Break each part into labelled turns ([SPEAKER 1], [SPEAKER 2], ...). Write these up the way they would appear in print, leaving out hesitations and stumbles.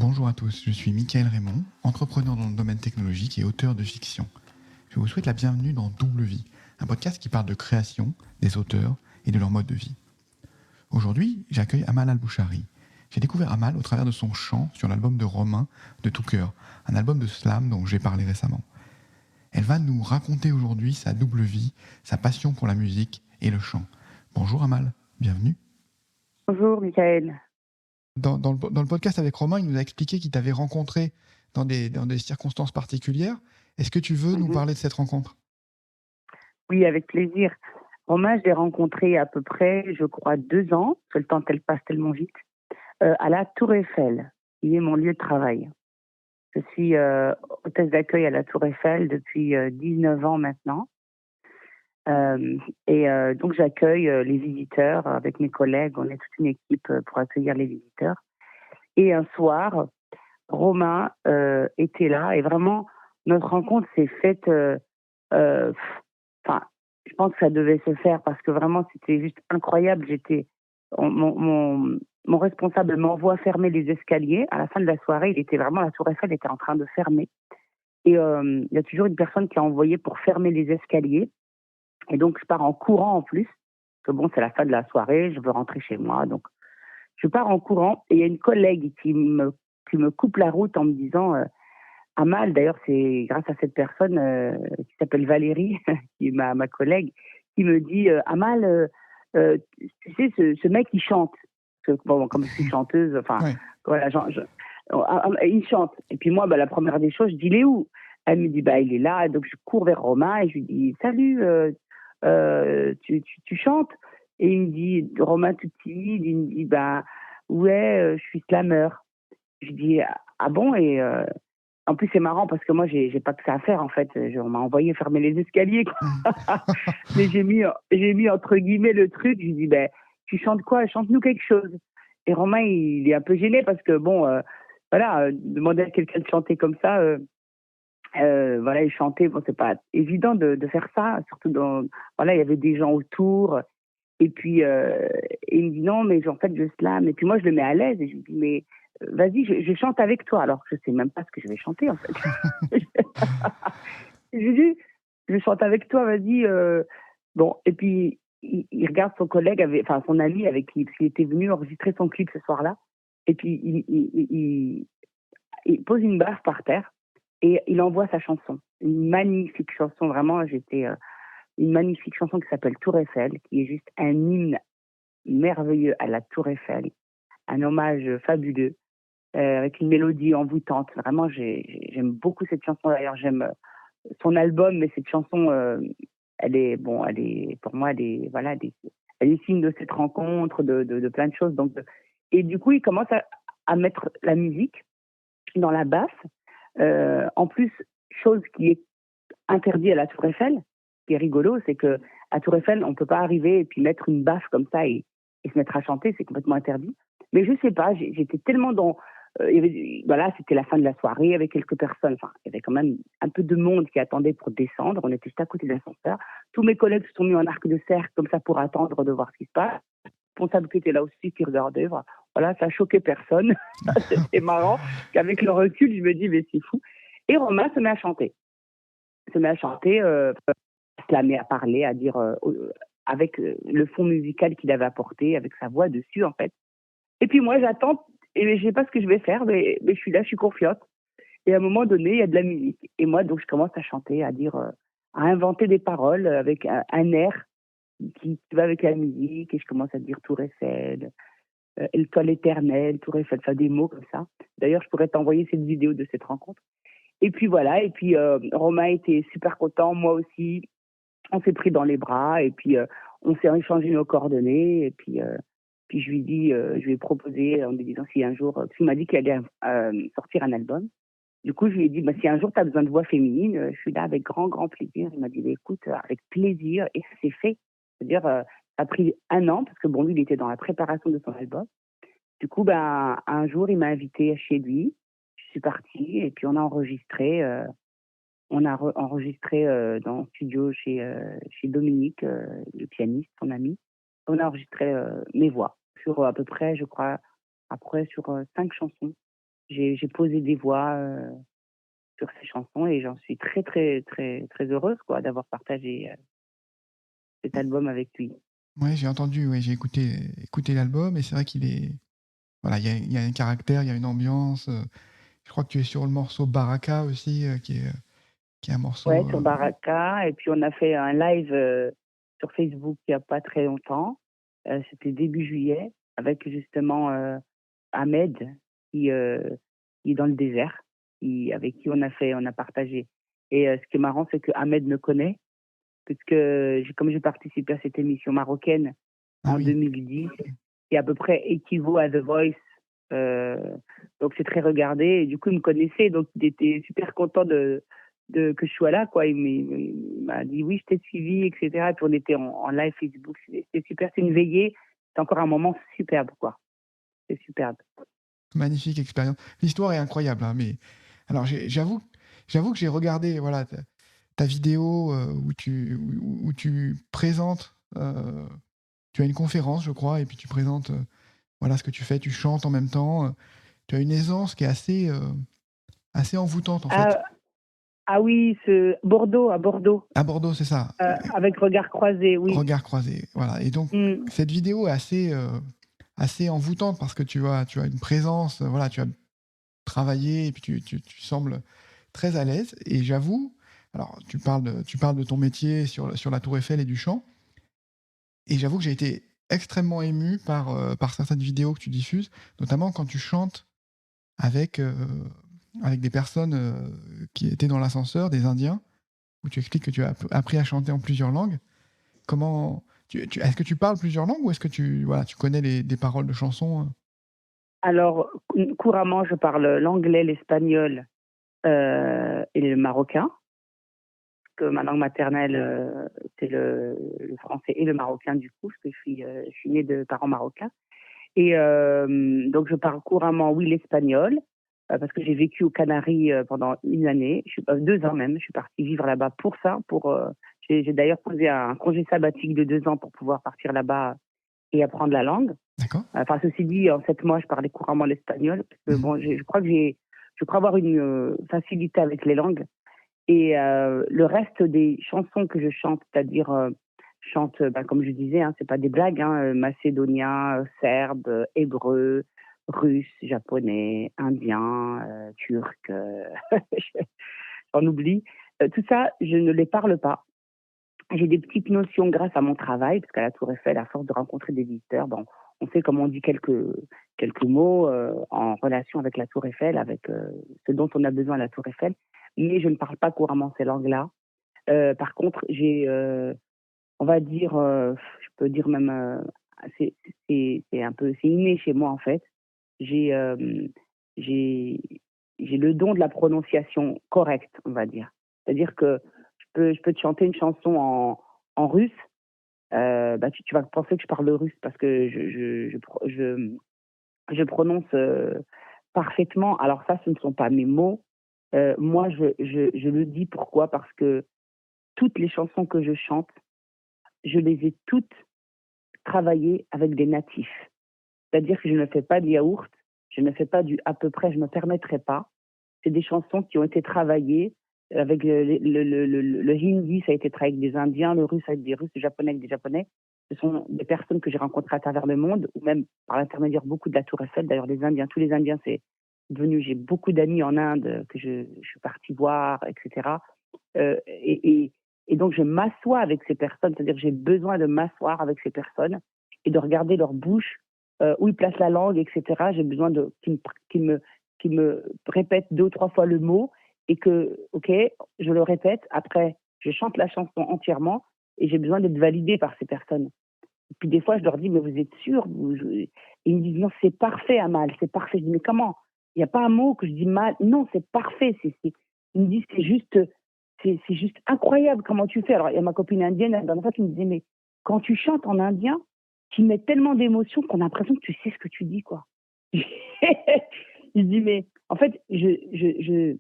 [SPEAKER 1] Bonjour à tous, je suis Mickaël Raymond, entrepreneur dans le domaine technologique et auteur de fiction. Je vous souhaite la bienvenue dans Double Vie, un podcast qui parle de création, des auteurs et de leur mode de vie. Aujourd'hui, j'accueille Amal Al-Bouchari. J'ai découvert Amal au travers de son chant sur l'album de Romain de Tout Cœur, un album de slam dont j'ai parlé récemment. Elle va nous raconter aujourd'hui sa double vie, sa passion pour la musique et le chant. Bonjour Amal, bienvenue.
[SPEAKER 2] Bonjour Mickaël.
[SPEAKER 1] Dans le podcast avec Romain, il nous a expliqué qu'il t'avait rencontré dans des circonstances particulières. Est-ce que tu veux nous parler de cette rencontre ?
[SPEAKER 2] Oui, avec plaisir. Romain, je l'ai rencontré à peu près, je crois, 2 ans, parce que le temps passe tellement vite, à la Tour Eiffel, qui est mon lieu de travail. Je suis hôtesse d'accueil à la Tour Eiffel depuis 19 ans maintenant. Donc j'accueille les visiteurs avec mes collègues. On est toute une équipe pour accueillir les visiteurs. Et un soir, Romain était là et vraiment notre rencontre s'est faite. Enfin, je pense que ça devait se faire parce que vraiment c'était juste incroyable. Mon responsable m'envoie fermer les escaliers. À la fin de la soirée, la Tour Eiffel était en train de fermer. Et il y a toujours une personne qui a envoyé pour fermer les escaliers. Et donc je pars en courant en plus. Parce que bon, c'est la fin de la soirée, je veux rentrer chez moi. Donc je pars en courant et il y a une collègue qui me coupe la route en me disant Amal, d'ailleurs, c'est grâce à cette personne qui s'appelle Valérie, qui est ma collègue, qui me dit Amal, tu sais, ce mec, il chante. Bon, comme je suis chanteuse, enfin,
[SPEAKER 1] Ouais.
[SPEAKER 2] voilà, il chante. Et puis moi, la première des choses, je dis il est où ? Elle me dit il est là. Donc je cours vers Romain et je lui dis salut, tu chantes ? Et il me dit, Romain tout timide, il me dit ouais, je suis slammer. Je dis ah bon ? Et en plus, c'est marrant parce que moi, j'ai pas que ça à faire, en fait. On m'a envoyé fermer les escaliers, quoi. Mais j'ai mis entre guillemets le truc. Je lui dis, tu chantes quoi ? Chante-nous quelque chose. Et Romain, il est un peu gêné parce que, bon, demander à quelqu'un de chanter comme ça, voilà, il chantait, bon, c'est pas évident de faire ça, surtout voilà, il y avait des gens autour. Et puis, il me dit non, mais en fait, je slam. Et puis moi, je le mets à l'aise et je lui dis, mais vas-y, je chante avec toi. Alors que je sais même pas ce que je vais chanter, en fait. Je lui dis, je chante avec toi, vas-y. Bon, et puis, il regarde son collègue, son ami avec qui, parce qu'il était venu enregistrer son clip ce soir-là. Et puis, il pose une baffe par terre et il envoie sa chanson. Une magnifique chanson, vraiment, une magnifique chanson qui s'appelle Tour Eiffel, qui est juste un hymne merveilleux à la Tour Eiffel, un hommage fabuleux, avec une mélodie envoûtante. Vraiment, j'aime beaucoup cette chanson. D'ailleurs, j'aime son album, mais cette chanson, elle est pour moi, elle est signe de cette rencontre, de plein de choses. Donc, et du coup, il commence à mettre la musique dans la basse. En plus, chose qui est interdite à la Tour Eiffel, ce qui est rigolo, c'est que à Tour Eiffel, on peut pas arriver et puis mettre une baffe comme ça et se mettre à chanter, c'est complètement interdit. Mais je sais pas, j'étais tellement dans voilà, c'était la fin de la soirée, il y avait quelques personnes, enfin, il y avait quand même un peu de monde qui attendait pour descendre, on était juste à côté de l'ascenseur. Tous mes collègues se sont mis en arc de cercle comme ça pour attendre de voir ce qui se passe. Le responsable qui était là aussi, qui regardait, voilà, ça choquait personne. C'était marrant, qu'avec le recul, je me dis, mais c'est fou. Et Romain se met à chanter. Slammer, à parler, à dire, avec le fond musical qu'il avait apporté, avec sa voix dessus, en fait. Et puis moi, j'attends, et je sais pas ce que je vais faire, mais je suis là, je suis confiante. Et à un moment donné, il y a de la musique. Et moi, donc, je commence à chanter, à dire, à inventer des paroles avec un air qui va avec la musique. Et je commence à dire Tour Eiffel, Étoile éternelle, Tour Eiffel, enfin des mots comme ça. D'ailleurs, je pourrais t'envoyer cette vidéo de cette rencontre. Et puis voilà, et puis Romain était super content, moi aussi. On s'est pris dans les bras, et puis on s'est échangé nos coordonnées, et puis je lui dis, je lui ai proposé en lui disant si un jour, parce qu'il m'a dit qu'il allait sortir un album. Du coup, je lui ai dit, si un jour tu as besoin de voix féminine, je suis là avec grand, grand plaisir. Il m'a dit, écoute, avec plaisir, et ça s'est fait. C'est-à-dire, ça a pris 1 an, parce que bon, lui, il était dans la préparation de son album. Du coup, un jour, il m'a invité chez lui. Je suis partie, et puis on a enregistré. On a enregistré dans le studio chez Dominique, le pianiste, son ami. On a enregistré mes voix sur à peu près, je crois, après sur 5 chansons. j'ai posé des voix sur ces chansons et j'en suis très, très, très, très heureuse quoi, d'avoir partagé cet album avec lui.
[SPEAKER 1] Ouais, j'ai entendu, ouais, j'ai écouté l'album et c'est vrai qu'il est voilà, il y a un caractère, il y a une ambiance, je crois que tu es sur le morceau Baraka aussi, qui est un
[SPEAKER 2] Ouais,
[SPEAKER 1] morceau,
[SPEAKER 2] sur Baraka. Et puis on a fait un live sur Facebook il n'y a pas très longtemps. C'était début juillet avec justement Ahmed qui est dans le désert, avec qui on a partagé. Et ce qui est marrant, c'est que Ahmed me connaît puisque comme j'ai participé à cette émission marocaine
[SPEAKER 1] ah
[SPEAKER 2] en
[SPEAKER 1] oui,
[SPEAKER 2] 2010, qui à peu près équivaut à The Voice. Donc c'est très regardé. Et du coup, il me connaissait, donc il était super content que je sois là, quoi. Il m'a dit oui, je t'ai suivi, etc. Et puis on était en live Facebook. C'était super. C'est une veillée. C'est encore un moment superbe, quoi. C'est superbe.
[SPEAKER 1] magnifique expérience. L'histoire est incroyable, hein, mais alors j'avoue que j'ai regardé voilà ta vidéo où tu présentes, tu as une conférence, je crois, et puis tu présentes voilà ce que tu fais, tu chantes en même temps. Tu as une aisance qui est assez envoûtante en fait.
[SPEAKER 2] Ah, ah oui, Bordeaux, à Bordeaux,
[SPEAKER 1] À Bordeaux, c'est ça.
[SPEAKER 2] avec regard croisé, oui.
[SPEAKER 1] Regard croisé, voilà. Et donc
[SPEAKER 2] Mm.
[SPEAKER 1] cette vidéo est assez envoûtante parce que tu as une présence, voilà, tu as travaillé et puis tu sembles très à l'aise. Et j'avoue, alors tu parles de ton métier sur la Tour Eiffel et du chant, et j'avoue que j'ai été extrêmement ému par certaines vidéos que tu diffuses, notamment quand tu chantes avec, avec des personnes qui étaient dans l'ascenseur, des Indiens, où tu expliques que tu as appris à chanter en plusieurs langues. Comment est-ce que tu parles plusieurs langues ou est-ce que voilà, tu connais des paroles de chansons?
[SPEAKER 2] Alors, couramment, je parle l'anglais, l'espagnol et le marocain. Que ma langue maternelle, c'est le français et le marocain du coup, parce que je suis née de parents marocains. Et donc je parle couramment, oui, l'espagnol, parce que j'ai vécu aux Canaries pendant une année, 2 ans même. Je suis partie vivre là-bas pour ça. J'ai d'ailleurs posé un congé sabbatique de 2 ans pour pouvoir partir là-bas et apprendre la langue.
[SPEAKER 1] D'accord.
[SPEAKER 2] Enfin, ceci dit, en 7 mois, je parlais couramment l'espagnol. Parce que,
[SPEAKER 1] Mmh.
[SPEAKER 2] bon, je crois avoir une facilité avec les langues. Et le reste des chansons que je chante, c'est-à-dire chante, comme je disais, hein, c'est pas des blagues, hein, macédonien, serbe, hébreu, russe, japonais, indien, turc, j'en oublie. Tout ça, je ne les parle pas. J'ai des petites notions grâce à mon travail, parce qu'à la Tour Eiffel, à force de rencontrer des visiteurs, bon, on sait comment on dit quelques mots en relation avec la Tour Eiffel, avec ce dont on a besoin à la Tour Eiffel, mais je ne parle pas couramment ces langues-là. Par contre, on va dire, je peux dire même, c'est c'est inné chez moi en fait. J'ai j'ai j'ai le don de la prononciation correcte, on va dire. C'est-à-dire que je peux te chanter une chanson en russe. Tu vas penser que je parle russe parce que je prononce parfaitement. Alors ça, ce ne sont pas mes mots. Moi, je le dis pourquoi? Parce que toutes les chansons que je chante, je les ai toutes travaillées avec des natifs. C'est-à-dire que je ne fais pas du yaourt, je ne fais pas du à peu près, je ne me permettrai pas. C'est des chansons qui ont été travaillées avec le hindi, ça a été travaillé avec des Indiens, le russe avec des Russes, le japonais avec des Japonais. Ce sont des personnes que j'ai rencontrées à travers le monde, ou même par l'intermédiaire beaucoup de la Tour Eiffel. D'ailleurs, les Indiens, tous les Indiens, c'est devenu, j'ai beaucoup d'amis en Inde que je suis partie voir, etc. Euh, et, et, et donc, je m'assois avec ces personnes, c'est-à-dire que j'ai besoin de m'asseoir avec ces personnes et de regarder leur bouche, où ils placent la langue, etc. J'ai besoin qu'ils me répètent 2 ou 3 fois le mot et que, ok, je le répète, après, je chante la chanson entièrement et j'ai besoin d'être validée par ces personnes. Et puis des fois, je leur dis, mais vous êtes sûr Et ils me disent, non, c'est parfait, Amal, c'est parfait. Je dis, mais comment? Il n'y a pas un mot que je dis mal. Non, c'est parfait. Ils me disent, c'est juste incroyable comment tu fais. Alors, il y a ma copine indienne, la dernière fois, qui me disait, mais quand tu chantes en indien, tu mets tellement d'émotion qu'on a l'impression que tu sais ce que tu dis, quoi. Il dit, mais en fait, je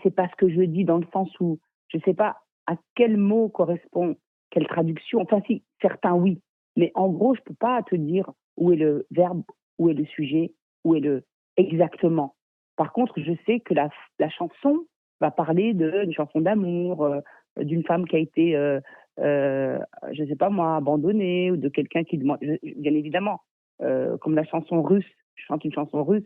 [SPEAKER 2] sais pas ce que je dis dans le sens où je sais pas à quel mot correspond quelle traduction. Enfin, si, certains oui. Mais en gros, je peux pas te dire où est le verbe, où est le sujet, où est le exactement. Par contre, je sais que la chanson va parler d'une chanson d'amour, d'une femme qui a été, je ne sais pas moi, abandonnée, ou de quelqu'un qui demande, bien évidemment, comme la chanson russe. Je chante une chanson russe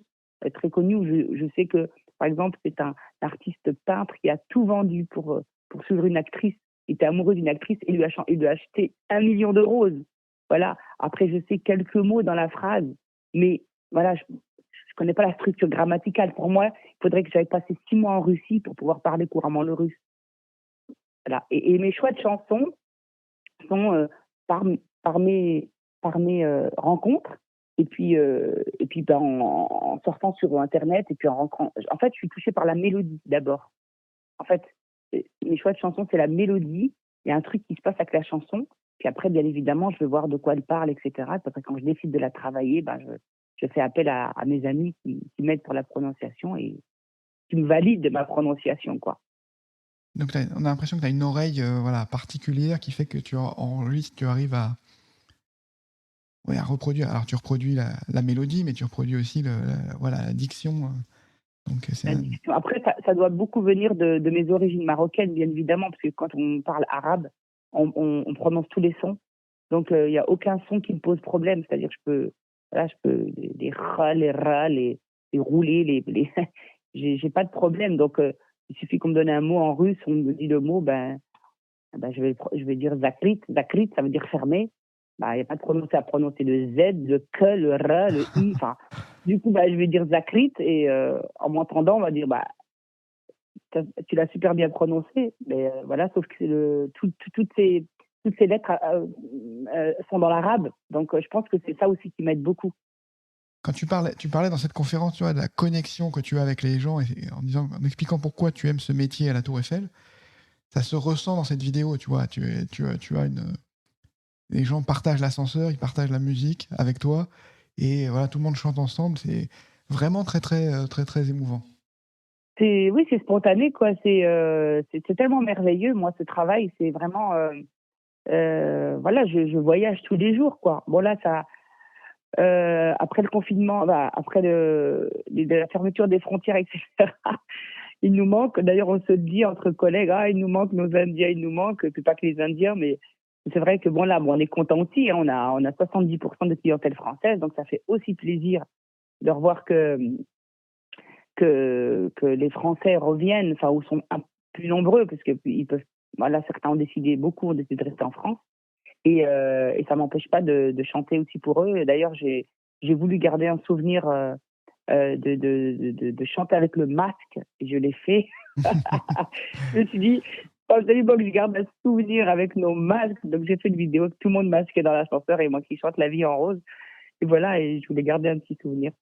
[SPEAKER 2] très connue où je sais que, par exemple, c'est un artiste peintre qui a tout vendu pour suivre une actrice. Il était amoureux d'une actrice et il lui a acheté 1 million de roses. Voilà. Après, je sais quelques mots dans la phrase, mais voilà, je connais pas la structure grammaticale. Pour moi, il faudrait que j'aille passer 6 mois en Russie pour pouvoir parler couramment le russe. Voilà. Et mes choix de chansons sont par, par mes, rencontres. Et puis ben, en sortant sur Internet, et puis en rentrant. En fait, je suis touchée par la mélodie d'abord. En fait, mes choix de chansons, c'est la mélodie. Il y a un truc qui se passe avec la chanson. Puis après, bien évidemment, je veux voir de quoi elle parle, etc. Et après, quand je décide de la travailler, ben, je fais appel à mes amis qui m'aident pour la prononciation et qui me valident ma prononciation, quoi.
[SPEAKER 1] Donc on a l'impression que tu as une oreille voilà, particulière qui fait que tu arrives à reproduire. Alors tu reproduis la mélodie, mais tu reproduis aussi voilà, la diction. Donc
[SPEAKER 2] Après, ça doit beaucoup venir de mes origines marocaines, bien évidemment, parce que quand on parle arabe, on prononce tous les sons. Donc, il n'y a aucun son qui me pose problème. C'est-à-dire, je peux les ra, les ra, les rouler, j'ai pas de problème. Donc, il suffit qu'on me donne un mot en russe, on me dit le mot, je vais dire zakrit. Zakrit, ça veut dire fermé. Il n'y a pas de prononcer à prononcer le Z, le K, le R, le I. Enfin, du coup, je vais dire zakrit et en m'entendant, on va dire, tu l'as super bien prononcé. Mais voilà, sauf que toutes ces lettres sont dans l'arabe. Donc, je pense que c'est ça aussi qui m'aide beaucoup.
[SPEAKER 1] Quand tu parlais dans cette conférence, tu vois, de la connexion que tu as avec les gens, en expliquant pourquoi tu aimes ce métier à la Tour Eiffel, ça se ressent dans cette vidéo, tu vois. Les gens partagent l'ascenseur, ils partagent la musique avec toi, et voilà, tout le monde chante ensemble. C'est vraiment très, très, très, très émouvant.
[SPEAKER 2] Oui, c'est spontané, quoi. C'est tellement merveilleux, moi, ce travail. C'est vraiment, voilà, je voyage tous les jours, quoi. Bon, là, après le confinement, après la fermeture des frontières, etc., il nous manque, d'ailleurs, on se le dit entre collègues, il nous manque nos Indiens, il nous manque, c'est pas que les Indiens, mais c'est vrai que bon, là, on est content aussi, hein, on a 70% de clientèle française, donc ça fait aussi plaisir de revoir que les Français reviennent, enfin, ou sont plus nombreux, parce que ils peuvent, voilà, certains beaucoup ont décidé de rester en France. Et ça m'empêche pas de chanter aussi pour eux. Et d'ailleurs, j'ai voulu garder un souvenir de chanter avec le masque, et je l'ai fait. Je me suis dit, absolument que je garde un souvenir avec nos masques. Donc j'ai fait une vidéo avec tout le monde masqué dans l'ascenseur et moi qui chante La vie en rose. Et voilà, et je voulais garder un petit souvenir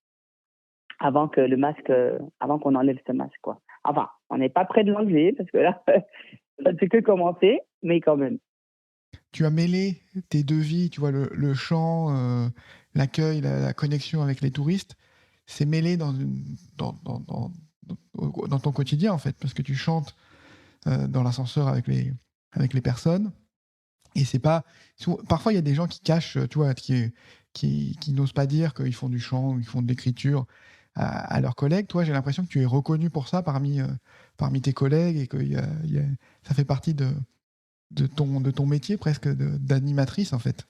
[SPEAKER 2] avant qu'on enlève ce masque, quoi. Enfin, on n'est pas près de l'enlever parce que là, ça ne fait que commencer, mais quand même.
[SPEAKER 1] Tu as mêlé tes deux vies, tu vois, le chant, l'accueil, la connexion avec les touristes, c'est mêlé dans ton quotidien, en fait, parce que tu chantes dans l'ascenseur avec les personnes. Et c'est pas. Parfois, il y a des gens qui cachent, tu vois, qui n'osent pas dire qu'ils font du chant ou qu'ils font de l'écriture à leurs collègues. Toi, j'ai l'impression que tu es reconnu pour ça parmi tes collègues et que ça fait partie de ton métier presque d'animatrice, en fait.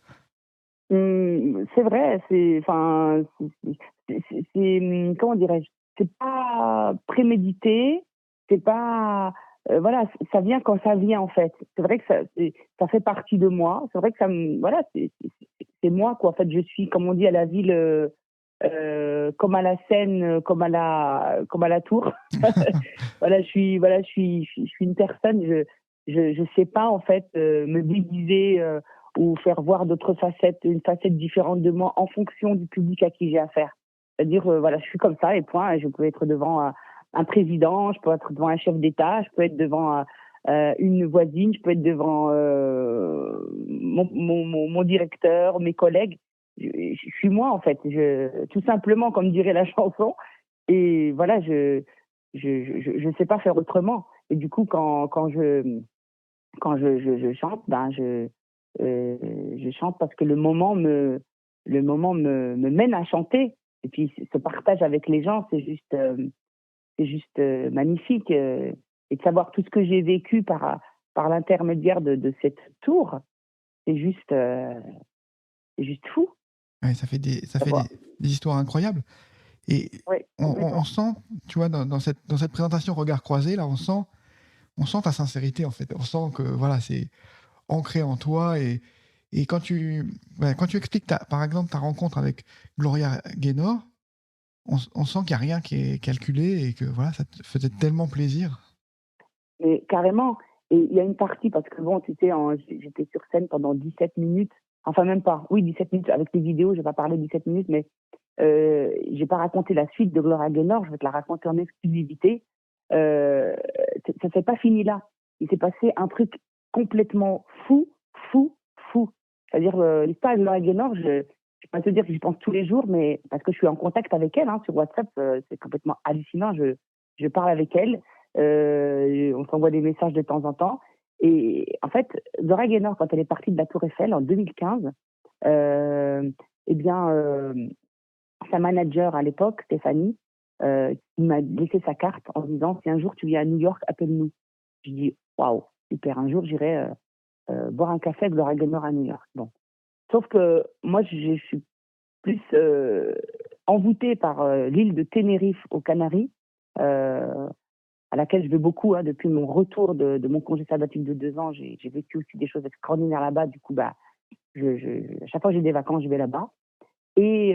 [SPEAKER 2] C'est vrai, comment dirais-je, c'est pas prémédité, c'est pas, voilà, ça vient quand ça vient en fait. C'est vrai que ça fait partie de moi. C'est vrai que voilà, c'est moi quoi. En fait, je suis, comme on dit à la ville, comme à la Seine, comme à la Tour. Voilà, je suis une personne. Je sais pas en fait me déguiser. Ou faire voir d'autres facettes, une facette différente de moi en fonction du public à qui j'ai affaire. C'est-à-dire, voilà, je suis comme ça et point. Je peux être devant un président, je peux être devant un chef d'État, je peux être devant une voisine, je peux être devant mon directeur, mes collègues. Je suis moi, en fait. Tout simplement, comme dirait la chanson. Et voilà, je sais pas faire autrement. Et du coup, quand je chante, je chante parce que le moment me mène à chanter. Et puis ce partage avec les gens, c'est juste c'est juste magnifique. Et de savoir tout ce que j'ai vécu par l'intermédiaire de cette tour, c'est juste fou.
[SPEAKER 1] Ouais, ça fait
[SPEAKER 2] D'avoir-
[SPEAKER 1] des histoires incroyables. Et
[SPEAKER 2] Ouais,
[SPEAKER 1] on
[SPEAKER 2] complètement.
[SPEAKER 1] sent, tu vois, dans cette présentation regard croisé, là, on sent ta sincérité, en fait. On sent que, voilà, c'est ancré en toi. Et quand tu expliques, par exemple, ta rencontre avec Gloria Gaynor, on sent qu'il n'y a rien qui est calculé et que, voilà, ça te faisait tellement plaisir.
[SPEAKER 2] Mais carrément. Et il y a une partie, parce que bon, tu sais, j'étais sur scène pendant 17 minutes. Enfin, même pas. Oui, 17 minutes. Avec les vidéos, je vais pas parler 17 minutes, mais j'ai pas raconté la suite de Gloria Gaynor. Je vais te la raconter en exclusivité. Euh, ça s'est pas fini là. Il s'est passé un truc complètement fou, fou, fou. C'est-à-dire, l'histoire de Gloria Gaynor, je vais pas te dire que j'y pense tous les jours, mais parce que je suis en contact avec elle, hein, sur WhatsApp, c'est complètement hallucinant. Je parle avec elle. On s'envoie des messages de temps en temps. Et en fait, Gloria Gaynor, quand elle est partie de la Tour Eiffel en 2015, eh bien, sa manager à l'époque, Stéphanie, il m'a laissé sa carte en disant si un jour tu viens à New York, appelle-nous. Je dis waouh, super, un jour j'irai boire un café avec Gloria Gaynor à New York. Bon. Sauf que moi, je suis plus envoûtée par l'île de Tenerife aux Canaries. À laquelle je vais beaucoup depuis mon retour de mon congé sabbatique de 2 ans. J'ai vécu aussi des choses extraordinaires là-bas. Du coup, à chaque fois que j'ai des vacances, je vais là-bas. Et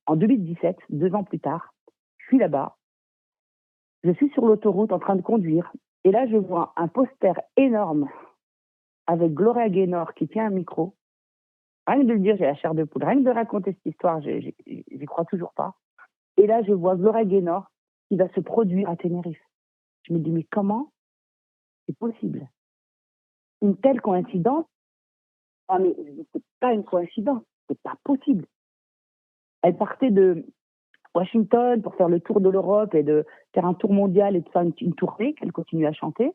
[SPEAKER 2] en 2017, 2 ans plus tard, je suis là-bas. Je suis sur l'autoroute en train de conduire. Et là, je vois un poster énorme avec Gloria Gaynor qui tient un micro. Rien que de le dire, j'ai la chair de poule. Rien que de raconter cette histoire, j'y crois toujours pas. Et là, je vois Gloria Gaynor qui va se produire à Tenerife. Je me dis, mais comment c'est possible? Une telle coïncidence? Ah, mais c'est pas une coïncidence, c'est pas possible. Elle partait de Washington pour faire le tour de l'Europe et de faire un tour mondial et de faire une tournée qu'elle continue à chanter.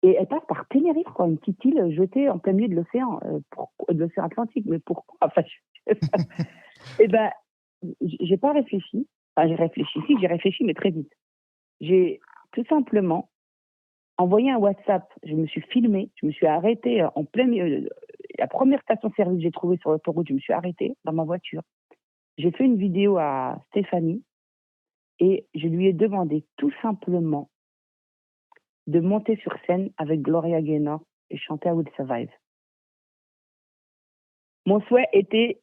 [SPEAKER 2] Et elle passe par Tenerife, quoi, une petite île jetée en plein milieu de l'océan, de l'océan Atlantique. Mais pourquoi? Enfin, eh ben, j'ai pas réfléchi. Enfin, j'ai réfléchi, si, j'ai réfléchi, mais très vite. J'ai tout simplement envoyé un WhatsApp, je me suis filmée, je me suis arrêtée en plein milieu. La première station-service que j'ai trouvée sur l'autoroute, je me suis arrêtée dans ma voiture. J'ai fait une vidéo à Stéphanie et je lui ai demandé tout simplement de monter sur scène avec Gloria Gaynor et chanter I Will Survive. Mon souhait était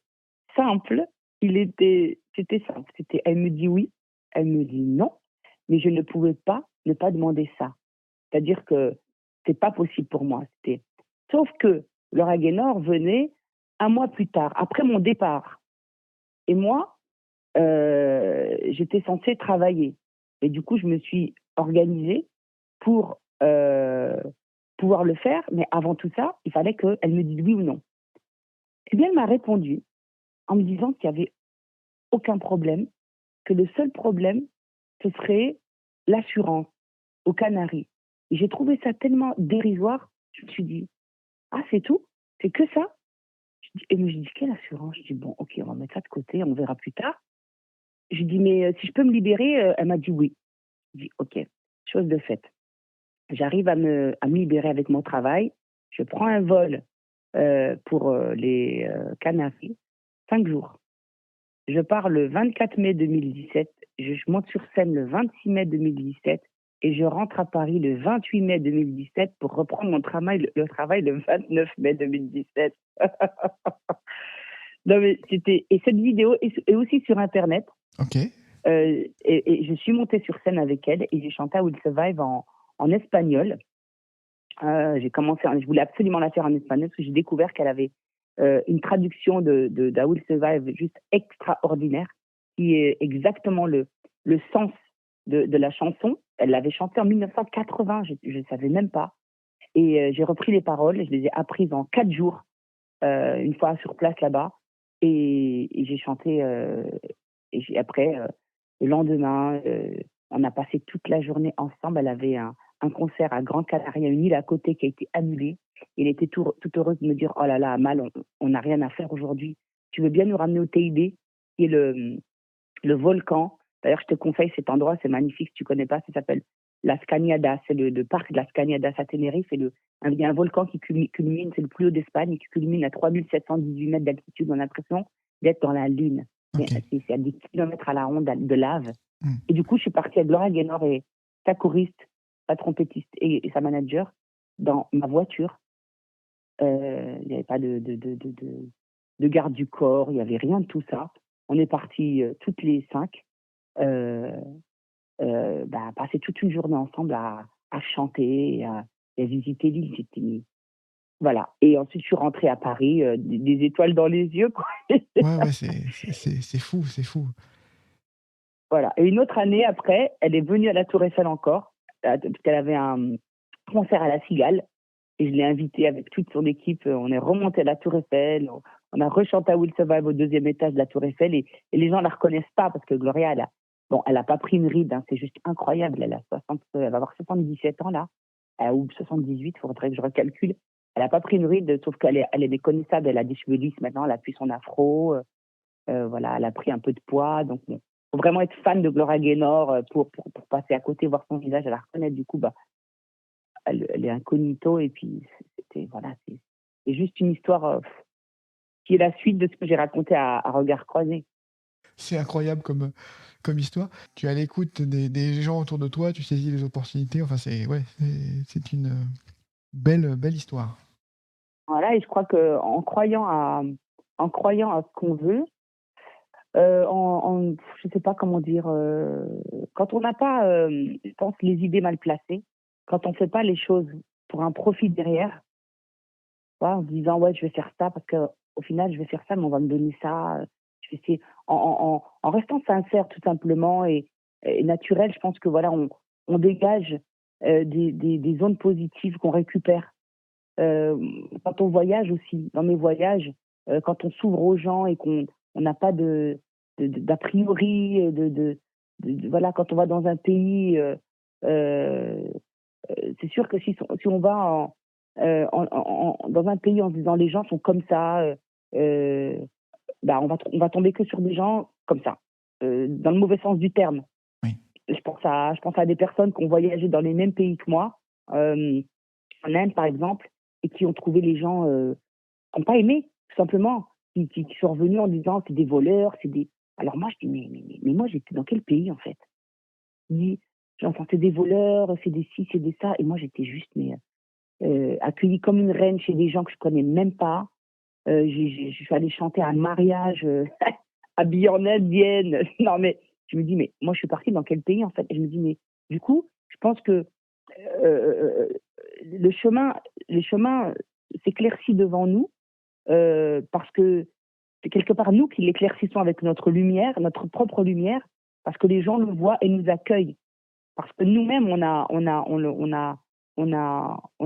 [SPEAKER 2] simple, c'était simple. Elle me dit oui, elle me dit non, mais je ne pouvais pas ne pas demander ça. C'est-à-dire que c'est pas possible pour moi. Sauf que Gloria Gaynor venait un mois plus tard, après mon départ. Et moi, j'étais censée travailler. Et du coup, je me suis organisée pour pouvoir le faire. Mais avant tout ça, il fallait qu'elle me dise oui ou non. Eh bien, elle m'a répondu en me disant qu'il n'y avait aucun problème, que le seul problème, ce serait l'assurance aux Canaries. Et j'ai trouvé ça tellement dérisoire, je me suis dit, ah, c'est tout? C'est que ça? Et je dis, quelle assurance? Je dis, bon, ok, on va mettre ça de côté, on verra plus tard. Je dis, mais si je peux me libérer, elle m'a dit oui. Je dis, ok, chose de faite. J'arrive à me libérer avec mon travail. Je prends un vol pour les Canaries, 5 jours. Je pars le 24 mai 2017, je monte sur scène le 26 mai 2017 et je rentre à Paris le 28 mai 2017 pour reprendre mon travail, le travail le 29 mai 2017. Non, mais et cette vidéo est aussi sur Internet.
[SPEAKER 1] Ok.
[SPEAKER 2] Et je suis montée sur scène avec elle et j'ai chanté I Will Survive en espagnol. Je voulais absolument la faire en espagnol parce que j'ai découvert qu'elle avait une traduction d'I Will Survive juste extraordinaire, qui est exactement le sens de la chanson. Elle l'avait chantée en 1980, je ne savais même pas. Et j'ai repris les paroles, je les ai apprises en 4 jours, une fois sur place là-bas. Et j'ai chanté, après, le lendemain, on a passé toute la journée ensemble. Elle avait un concert à Gran Canaria, une île à côté qui a été annulée. Elle était tout heureuse de me dire, oh là là, Amal, on n'a rien à faire aujourd'hui. Tu veux bien nous ramener au TID, qui est le volcan D'ailleurs, je te conseille cet endroit, c'est magnifique. Si tu connais pas, ça s'appelle Las Cañadas. C'est le parc de Las Cañadas à Tenerife. Il y a un volcan qui culmine, c'est le plus haut d'Espagne, qui culmine à 3718 mètres d'altitude. On a l'impression d'être dans la Lune.
[SPEAKER 1] Ok.
[SPEAKER 2] C'est à des kilomètres à la ronde de lave.
[SPEAKER 1] Hmm.
[SPEAKER 2] Et du coup, je suis partie avec Gloria Gaynor et sa choriste, sa trompettiste et sa manager dans ma voiture. Il n'y avait pas de garde du corps, il n'y avait rien de tout ça. On est partis toutes les 5, passer toute une journée ensemble à chanter, et à visiter l'île. Voilà. Et ensuite, je suis rentrée à Paris, des étoiles dans les yeux, quoi.
[SPEAKER 1] Ouais, c'est fou, c'est fou.
[SPEAKER 2] Voilà. Et une autre année après, elle est venue à la Tour Eiffel encore, parce qu'elle avait un concert à la Cigale. Et je l'ai invitée avec toute son équipe. On est remonté à la Tour Eiffel. On a rechanté à Will Survive au 2e étage de la Tour Eiffel. Et les gens ne la reconnaissent pas parce que Gloria, elle a pas pris une ride. Hein, c'est juste incroyable. Elle va avoir 77 ans là. Ou 78, il faudrait que je recalcule. Elle n'a pas pris une ride, sauf qu'elle est méconnaissable. Elle a des cheveux lisses maintenant. Elle a pu son afro. Voilà, elle a pris un peu de poids. Donc, il faut vraiment être fan de Gloria Gaynor pour passer à côté, voir son visage, elle la reconnaître. Du coup, elle est incognito. Et puis, c'est juste une histoire qui est la suite de ce que j'ai raconté à Regard Croisé.
[SPEAKER 1] C'est incroyable comme histoire. Tu es à l'écoute des gens autour de toi, tu saisis les opportunités. Enfin, c'est une belle histoire.
[SPEAKER 2] Voilà, et je crois qu'en croyant à ce qu'on veut, je sais pas comment dire, quand on n'a pas, je pense, les idées mal placées, quand on fait pas les choses pour un profit derrière, voilà, en se disant ouais, je vais faire ça parce que au final je vais faire ça, mais on va me donner ça. Je vais essayer en restant sincère tout simplement et naturel. Je pense que voilà, on dégage des zones positives qu'on récupère. Quand on voyage aussi, dans mes voyages, quand on s'ouvre aux gens et qu'on n'a pas d'a priori, voilà, quand on va dans un pays, c'est sûr que si on va dans un pays en se disant les gens sont comme ça, on va tomber que sur des gens comme ça, dans le mauvais sens du terme.
[SPEAKER 1] Oui.
[SPEAKER 2] Je pense à des personnes qui ont voyagé dans les mêmes pays que moi, en Inde par exemple, et qui ont trouvé les gens qui n'ont pas aimé, tout simplement, qui sont revenus en disant c'est des voleurs, c'est des. Alors moi je dis mais moi j'étais dans quel pays en fait? Il dit j'entends c'est des voleurs, c'est des ci, c'est des ça, et moi j'étais juste accueillie comme une reine chez des gens que je connais même pas. Je suis allée chanter à un mariage habillée en indienne. Non mais je me dis mais moi je suis partie dans quel pays en fait? Et je me dis mais du coup je pense que euh, le chemin, les chemins s'éclaircissent devant nous parce que c'est quelque part nous qui l'éclaircissons avec notre lumière, notre propre lumière, parce que les gens le voient et nous accueillent. Parce que nous-mêmes, on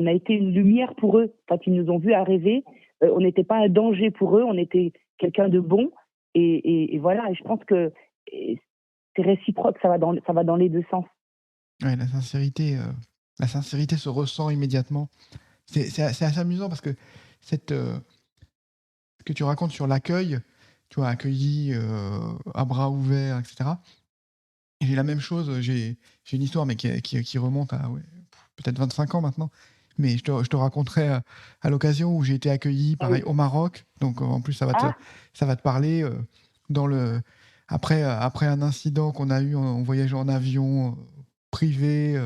[SPEAKER 2] a été une lumière pour eux. Quand ils nous ont vus arriver, on n'était pas un danger pour eux, on était quelqu'un de bon. Et voilà, et je pense que c'est réciproque, ça va dans les deux sens.
[SPEAKER 1] Ouais, la sincérité se ressent immédiatement. C'est assez amusant parce que ce que tu racontes sur l'accueil, tu vois, accueilli à bras ouverts, etc. Et j'ai la même chose, j'ai une histoire, mais qui remonte à peut-être 25 ans maintenant. Mais je te raconterai à l'occasion où j'ai été accueilli, pareil, au Maroc. Donc en plus,
[SPEAKER 2] Ah,
[SPEAKER 1] ça va te parler après un incident qu'on a eu en voyageant en avion privé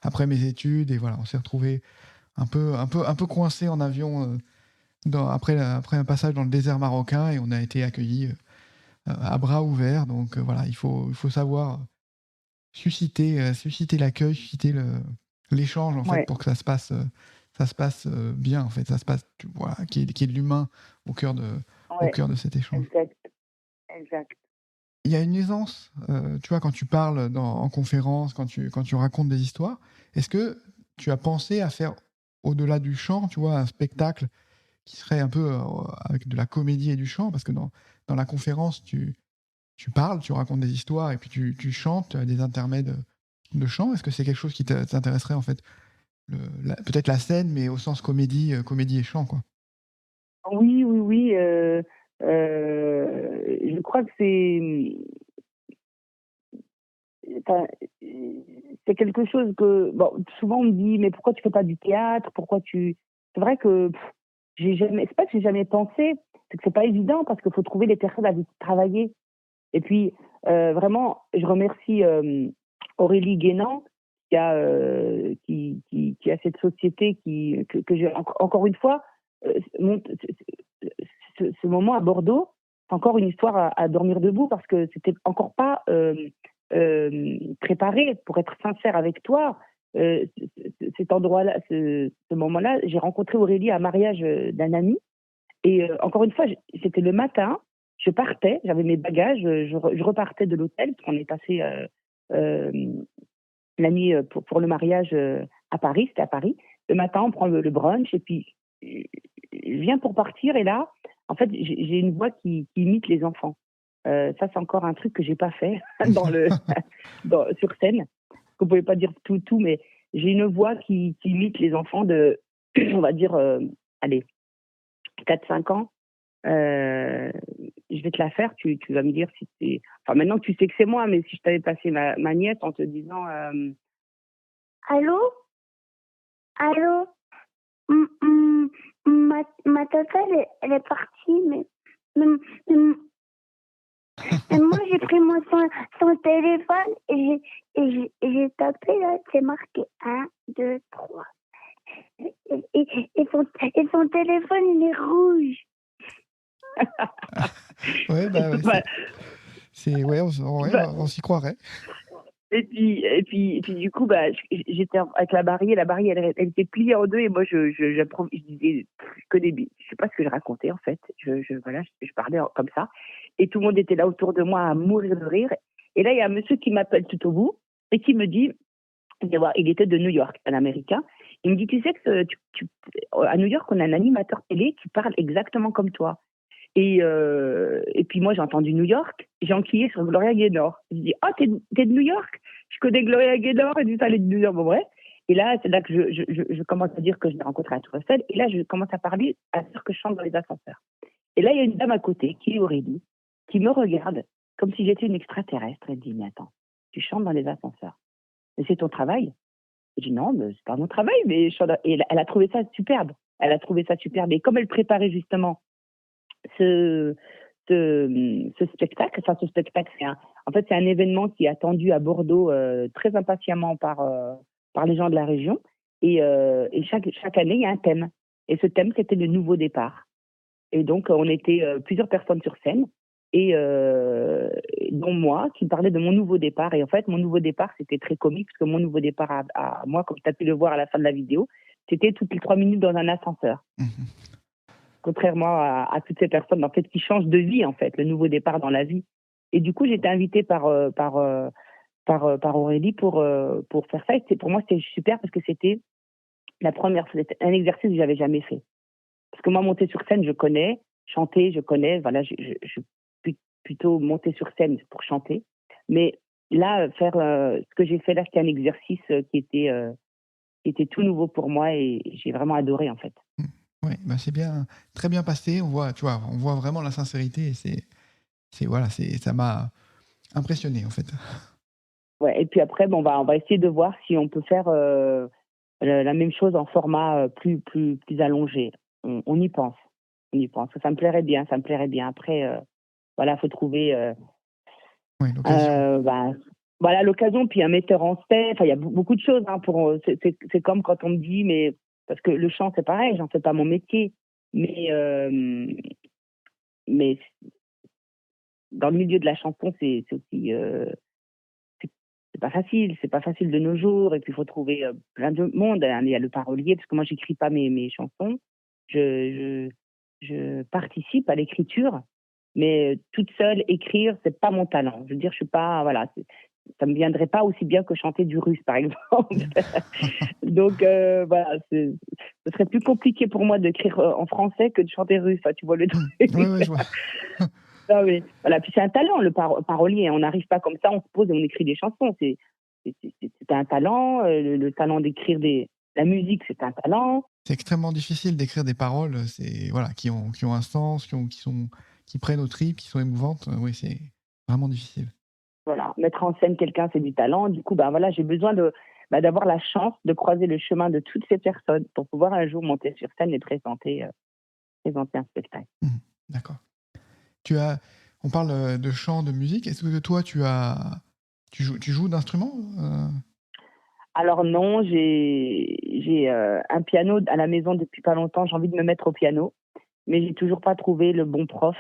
[SPEAKER 1] après mes études. Et voilà, on s'est retrouvé un peu coincé en avion après un passage dans le désert marocain et on a été accueillis à bras ouverts. Donc voilà, il faut savoir susciter l'accueil, susciter l'échange en fait
[SPEAKER 2] ouais,
[SPEAKER 1] pour que ça se passe bien en fait, ça se passe, voilà, qu'il y ait de l'humain au
[SPEAKER 2] ouais,
[SPEAKER 1] cœur de cet échange.
[SPEAKER 2] exact, exact.
[SPEAKER 1] Il y a une aisance, tu vois, quand tu parles en conférence, quand tu racontes des histoires, est-ce que tu as pensé à faire au-delà du chant, tu vois, un spectacle qui serait un peu avec de la comédie et du chant, parce que dans la conférence, tu parles, tu racontes des histoires et puis tu chantes des intermèdes de chant. Est-ce que c'est quelque chose qui t'intéresserait en fait peut-être la scène, mais au sens comédie et chant, quoi.
[SPEAKER 2] Oui, oui, oui. Je crois que enfin, c'est quelque chose que, bon, souvent on me dit, mais pourquoi tu fais pas du théâtre? Pourquoi tu... C'est vrai que c'est pas que j'ai jamais pensé, c'est que c'est pas évident parce qu'il faut trouver des personnes avec qui travailler. Et puis, vraiment, je remercie Aurélie Guénan qui a cette société que j'ai encore une fois, ce moment à Bordeaux, c'est encore une histoire à dormir debout parce que c'était encore pas préparé. Pour être sincère avec toi, cet endroit-là, ce moment-là, j'ai rencontré Aurélie à un mariage d'un ami. Et encore une fois, c'était le matin, je partais, j'avais mes bagages, je repartais de l'hôtel, parce qu'on est passé euh, la nuit pour le mariage à Paris, c'était à Paris. Le matin, on prend le brunch, et puis je viens pour partir, et là, en fait, j'ai une voix qui imite les enfants. Ça, c'est encore un truc que j'ai pas fait sur scène. Vous pouvez pas dire tout, mais j'ai une voix qui imite les enfants de, on va dire, allez, 4-5 ans. Je vais te la faire, tu vas me dire si c'est... Enfin, maintenant que tu sais que c'est moi, mais si je t'avais passé ma nièce en te disant Allô? Allô? Ma tata, elle est partie, mais moi, j'ai pris son téléphone et j'ai tapé, là, c'est marqué 1, 2, 3. Et son téléphone, il est rouge.
[SPEAKER 1] Ouais, bah, ouais,
[SPEAKER 2] Bah,
[SPEAKER 1] ouais,
[SPEAKER 2] bah,
[SPEAKER 1] on s'y croirait.
[SPEAKER 2] et puis du coup, bah, j'étais avec la barrière, elle était pliée en deux, et moi, je disais que je sais pas ce que je racontais, en fait. Voilà, je parlais comme ça. Et tout le monde était là autour de moi à mourir de rire. Et là, il y a un monsieur qui m'appelle tout au bout et qui me dit, il était de New York, un Américain. Il me dit, tu sais que à New York, on a un animateur télé qui parle exactement comme toi. Et puis moi, j'ai entendu New York, j'ai enquillé sur Gloria Gaynor. Je dis, oh, t'es de New York? Je connais Gloria Gaynor, et du elle est de New York. Bon, bref. Et là, c'est là que je commence à dire que je l'ai rencontrée à Tour Eiffel. Et là, je commence à parler à dire que je chante dans les ascenseurs. Et là, il y a une dame à côté, qui est Aurélie, qui me regarde comme si j'étais une extraterrestre. Elle dit, mais attends, tu chantes dans les ascenseurs. Mais c'est ton travail? Je dis, non, mais c'est pas mon travail, mais et elle a trouvé ça superbe. Elle a trouvé ça superbe. Et comme elle préparait justement ce spectacle, en fait, c'est un événement qui est attendu à Bordeaux très impatiemment par les gens de la région. Et chaque année, il y a un thème. Et ce thème, c'était le nouveau départ. Et donc, on était plusieurs personnes sur scène, et dont moi, qui parlais de mon nouveau départ. Et en fait, mon nouveau départ, c'était très comique, parce que mon nouveau départ à moi, comme tu as pu le voir à la fin de la vidéo, c'était toutes les 3 minutes dans un ascenseur. Contrairement à toutes ces personnes, en fait, qui changent de vie, en fait, le nouveau départ dans la vie. Et du coup, j'étais invitée par Aurélie pour faire ça. Et pour moi, c'était super parce que c'était la première fois, c'était un exercice que j'avais jamais fait. Parce que moi, monter sur scène, je connais, chanter, je connais. Voilà, je suis plutôt monter sur scène pour chanter. Mais là, faire ce que j'ai fait là, c'était un exercice qui était tout nouveau pour moi, et j'ai vraiment adoré, en fait.
[SPEAKER 1] Oui, bah c'est bien, très bien passé. On voit vraiment la sincérité, et ça m'a impressionné, en fait.
[SPEAKER 2] Ouais, et puis après, bon, on va essayer de voir si on peut faire la même chose en format plus allongé. On y pense. On y pense. Ça me plairait bien. Après, voilà, faut trouver
[SPEAKER 1] Oui, l'occasion.
[SPEAKER 2] voilà, l'occasion, puis un metteur en scène. Enfin, il y a beaucoup de choses. Hein, c'est comme quand on me dit, mais parce que le chant, c'est pareil, j'en fais pas mon métier. Mais dans le milieu de la chanson, c'est aussi c'est pas facile de nos jours. Et puis il faut trouver plein de monde. Il y a le parolier, parce que moi j'écris pas mes chansons. Je participe à l'écriture, mais toute seule écrire, c'est pas mon talent. Je veux dire, je suis pas, voilà, ça me viendrait pas aussi bien que chanter du russe, par exemple. Donc voilà, ce serait plus compliqué pour moi d'écrire en français que de chanter russe. Enfin, tu vois le truc.
[SPEAKER 1] Ouais, je vois.
[SPEAKER 2] Non, mais voilà, puis c'est un talent, le parolier. On n'arrive pas comme ça, on se pose et on écrit des chansons. C'est un talent. Le talent d'écrire la musique, c'est un talent.
[SPEAKER 1] C'est extrêmement difficile d'écrire des paroles, qui ont un sens, qui prennent au tripes, qui sont émouvantes. Oui, c'est vraiment difficile.
[SPEAKER 2] Voilà, mettre en scène quelqu'un, c'est du talent. Du coup, voilà, j'ai besoin d'avoir la chance de croiser le chemin de toutes ces personnes pour pouvoir un jour monter sur scène et présenter un spectacle.
[SPEAKER 1] D'accord. On parle de chant, de musique. Est-ce que toi, tu joues d'instruments
[SPEAKER 2] Alors non, j'ai un piano à la maison depuis pas longtemps. J'ai envie de me mettre au piano, mais j'ai toujours pas trouvé le bon prof.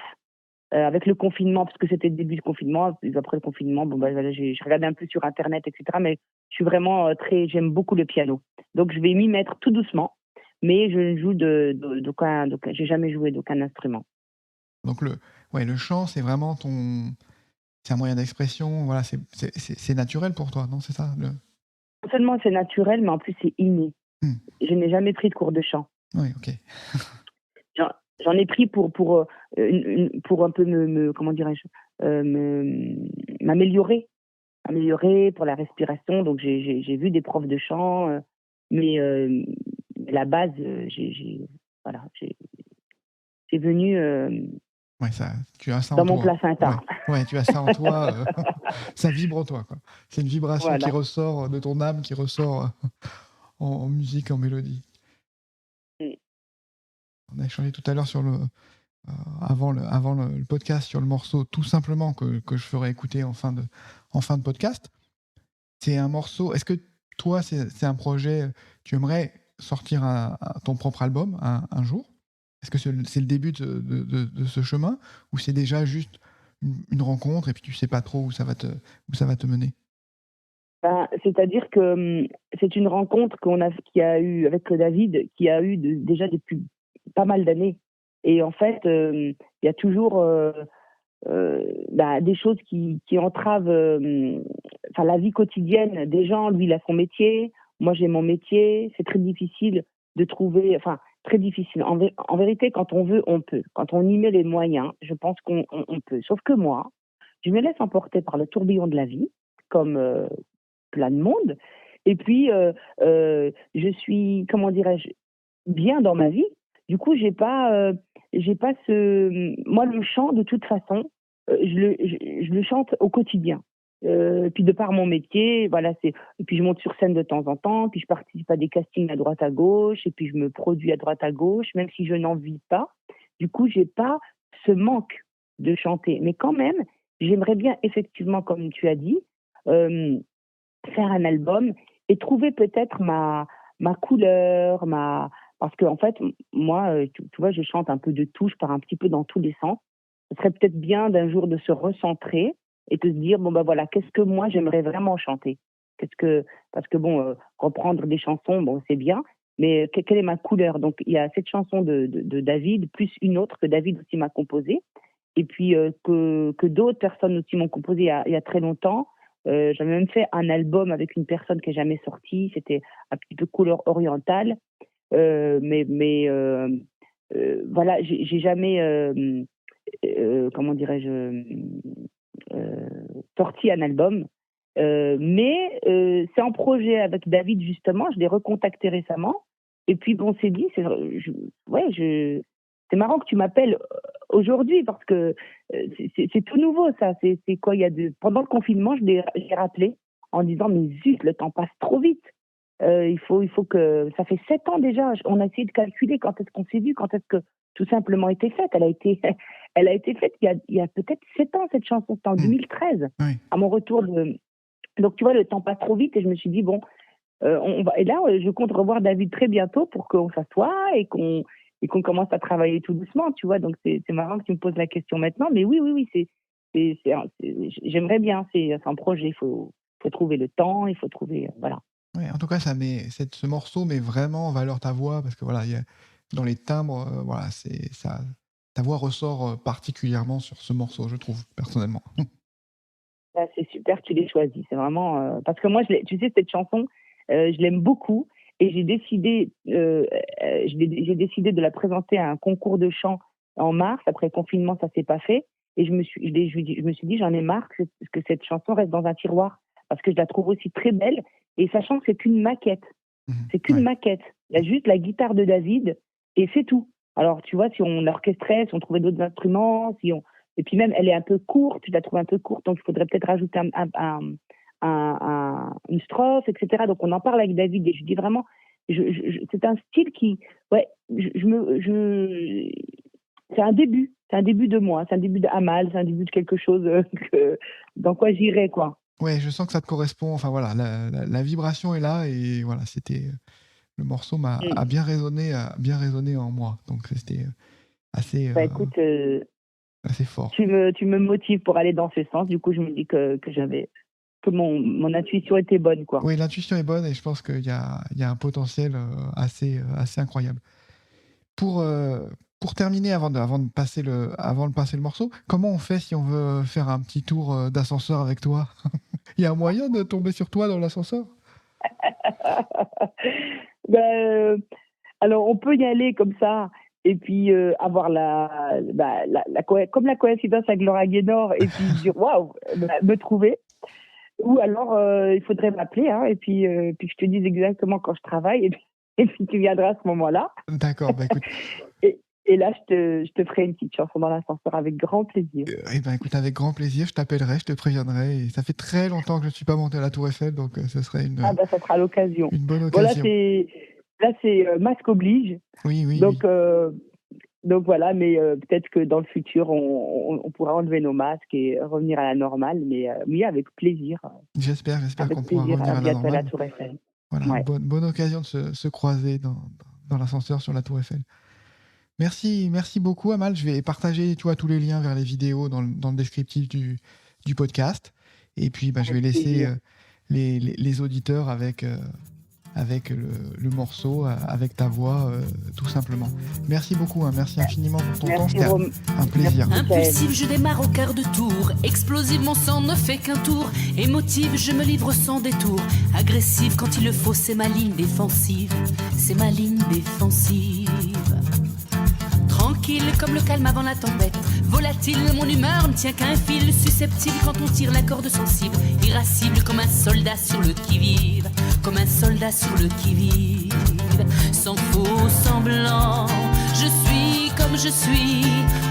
[SPEAKER 2] Avec le confinement, parce que c'était le début du confinement, puis après le confinement, voilà, j'ai regardé un peu sur Internet, etc. Mais je suis vraiment j'aime beaucoup le piano. Donc je vais m'y mettre tout doucement, mais je ne joue j'ai jamais joué d'aucun instrument.
[SPEAKER 1] Donc le chant, c'est vraiment c'est un moyen d'expression. Voilà, c'est naturel pour toi, non? C'est ça
[SPEAKER 2] Non seulement c'est naturel, mais en plus c'est inné. Je n'ai jamais pris de cours de chant.
[SPEAKER 1] Oui, ok.
[SPEAKER 2] J'en ai pris pour un peu comment dirais-je, m'améliorer pour la respiration. Donc j'ai vu des profs de chant, mais la base, voilà, c'est venu
[SPEAKER 1] Ouais, tu as ça en
[SPEAKER 2] dans mon
[SPEAKER 1] toi.
[SPEAKER 2] placenta.
[SPEAKER 1] Ouais, tu as ça en toi. Ça vibre en toi, quoi. C'est une vibration qui
[SPEAKER 2] Voilà.
[SPEAKER 1] ressort de ton âme, qui ressort en musique, en mélodie. On a échangé tout à l'heure avant le podcast sur le morceau Tout simplement que je ferai écouter en fin de podcast. C'est un morceau. Est-ce que toi, c'est un projet, tu aimerais sortir ton propre album un jour? Est-ce que c'est le début de ce chemin, ou c'est déjà juste une rencontre et puis tu sais pas trop où ça va te mener?
[SPEAKER 2] C'est-à-dire que c'est une rencontre qui a eu avec David, qui a eu déjà depuis pas mal d'années. Et en fait, il y a toujours des choses qui entravent la vie quotidienne des gens. Lui, il a son métier, moi j'ai mon métier. C'est très difficile de trouver, très difficile. En vérité, quand on veut, on peut. Quand on y met les moyens, je pense qu'on peut. Sauf que moi, je me laisse emporter par le tourbillon de la vie, comme plein de monde. Et puis, je suis, comment dirais-je, bien dans ma vie. Du coup, j'ai pas moi, le chant, de toute façon, je le chante au quotidien. Puis de par mon métier, voilà, et puis je monte sur scène de temps en temps, puis je participe à des castings à droite à gauche, et puis je me produis à droite à gauche, même si je n'en vis pas. Du coup, j'ai pas ce manque de chanter. Mais quand même, j'aimerais bien, effectivement, comme tu as dit, faire un album et trouver peut-être ma couleur, parce que en fait, moi, tu vois, je chante un peu de tout, je pars un petit peu dans tous les sens. Ce serait peut-être bien d'un jour de se recentrer et de se dire, voilà, qu'est-ce que moi j'aimerais vraiment chanter? Parce que reprendre des chansons, c'est bien, mais quelle est ma couleur? Donc il y a cette chanson de David, plus une autre que David aussi m'a composée, et puis que d'autres personnes aussi m'ont composée il y a très longtemps. J'avais même fait un album avec une personne qui n'est jamais sortie. C'était un petit peu couleur orientale. Voilà, j'ai jamais, comment dirais-je, sorti un album. Mais c'est en projet avec David, justement. Je l'ai recontacté récemment. Et puis, on s'est dit, c'est marrant que tu m'appelles aujourd'hui parce que c'est tout nouveau, ça. C'est quoi, pendant le confinement, j'ai rappelé en disant, mais zut, le temps passe trop vite. Il faut que, ça fait 7 ans déjà. On a essayé de calculer quand est-ce qu'on s'est vu, quand est-ce que tout simplement été faite. Elle a été, elle a été faite il y a peut-être 7 ans, cette chanson. C'était en 2013,
[SPEAKER 1] Oui.
[SPEAKER 2] à mon retour donc tu vois, le temps passe trop vite et je me suis dit, bon, et là, je compte revoir David très bientôt pour qu'on s'assoie et qu'on commence à travailler tout doucement, tu vois. Donc c'est marrant que tu me poses la question maintenant, mais oui, j'aimerais bien, c'est un projet. Il faut trouver le temps, il faut trouver, voilà.
[SPEAKER 1] Ouais, en tout cas, ce morceau met vraiment en valeur ta voix, parce que voilà, dans les timbres, voilà, ta voix ressort particulièrement sur ce morceau, je trouve, personnellement.
[SPEAKER 2] C'est super que tu l'aies choisi. C'est vraiment parce que moi, tu sais, cette chanson, je l'aime beaucoup et j'ai décidé de la présenter à un concours de chant en mars. Après le confinement, ça s'est pas fait et je me suis dit, j'en ai marre que cette chanson reste dans un tiroir parce que je la trouve aussi très belle, et sachant que c'est qu'une maquette. C'est qu'une maquette. Il y a juste la guitare de David et c'est tout. Alors, tu vois, si on l'orchestrait, si on trouvait d'autres instruments, Et puis même, elle est un peu courte, je la trouve un peu courte, donc il faudrait peut-être rajouter une strophe, etc. Donc on en parle avec David et je dis vraiment, c'est un style qui, ouais, c'est un début de moi, c'est un début d'Amal, c'est un début de quelque chose dans quoi j'irai, quoi.
[SPEAKER 1] Ouais, je sens que ça te correspond. Enfin voilà, la vibration est là et voilà, le morceau a bien résonné en moi. Donc c'était assez,
[SPEAKER 2] Écoute,
[SPEAKER 1] assez fort.
[SPEAKER 2] tu me motives pour aller dans ce sens. Du coup, je me dis que mon intuition était bonne, quoi.
[SPEAKER 1] Oui, l'intuition est bonne et je pense qu'il y a un potentiel assez incroyable. Pour terminer, avant de passer le morceau, comment on fait si on veut faire un petit tour d'ascenseur avec toi? Il y a un moyen de tomber sur toi dans l'ascenseur?
[SPEAKER 2] Alors, on peut y aller comme ça et puis avoir comme la coïncidence avec Laura Gaynor et puis dire waouh, me trouver. Ou alors, il faudrait m'appeler et puis je te dis exactement quand je travaille et puis tu viendras à ce moment-là.
[SPEAKER 1] D'accord, écoute.
[SPEAKER 2] Et là, je te ferai une petite chanson dans l'ascenseur avec grand plaisir.
[SPEAKER 1] Écoute, avec grand plaisir, je t'appellerai, je te préviendrai. Et ça fait très longtemps que je ne suis pas monté à la Tour Eiffel, donc ce serait
[SPEAKER 2] ça sera l'occasion.
[SPEAKER 1] Une bonne occasion.
[SPEAKER 2] Là, c'est masque oblige.
[SPEAKER 1] Oui.
[SPEAKER 2] Donc voilà, mais peut-être que dans le futur, on pourra enlever nos masques et revenir à la normale. Mais oui, avec plaisir.
[SPEAKER 1] J'espère qu'on pourra revenir à la normale.
[SPEAKER 2] À la Tour Eiffel.
[SPEAKER 1] Voilà, ouais. bonne occasion de se croiser dans l'ascenseur sur la Tour Eiffel. Merci beaucoup, Amal. Je vais partager tous les liens vers les vidéos dans le descriptif du podcast. Et puis, je vais laisser les auditeurs avec le morceau, avec ta voix, tout simplement. Merci beaucoup, merci infiniment pour ton temps. C'était un plaisir.
[SPEAKER 3] Impulsive, je démarre au quart de tour. Explosive, mon sang ne fait qu'un tour. Émotive, je me livre sans détour. Agressive, quand il le faut, c'est ma ligne défensive. C'est ma ligne défensive. Tranquille comme le calme avant la tempête. Volatile, mon humeur ne tient qu'à un fil. Susceptible quand on tire la corde sensible. Irascible comme un soldat sur le qui-vive. Comme un soldat sur le qui-vive. Sans faux semblant, je suis comme je suis.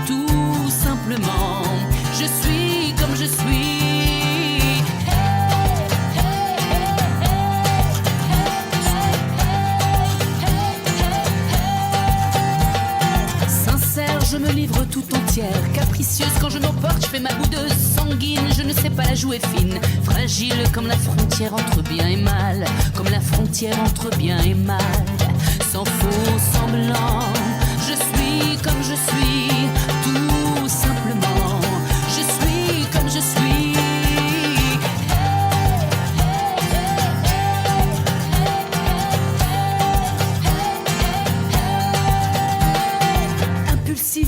[SPEAKER 3] Tout simplement, je suis comme je suis. Je me livre tout entière, capricieuse quand je m'emporte, je fais ma boudeuse sanguine, je ne sais pas la jouer fine, fragile comme la frontière entre bien et mal, comme la frontière entre bien et mal, sans faux semblant, je suis comme je suis, tout simplement, je suis comme je suis.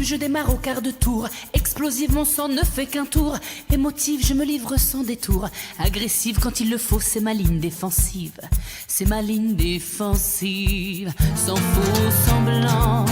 [SPEAKER 3] Je démarre au quart de tour. Explosive, mon sang ne fait qu'un tour. Émotive, je me livre sans détour. Agressive, quand il le faut, c'est ma ligne défensive. C'est ma ligne défensive. Sans faux semblant.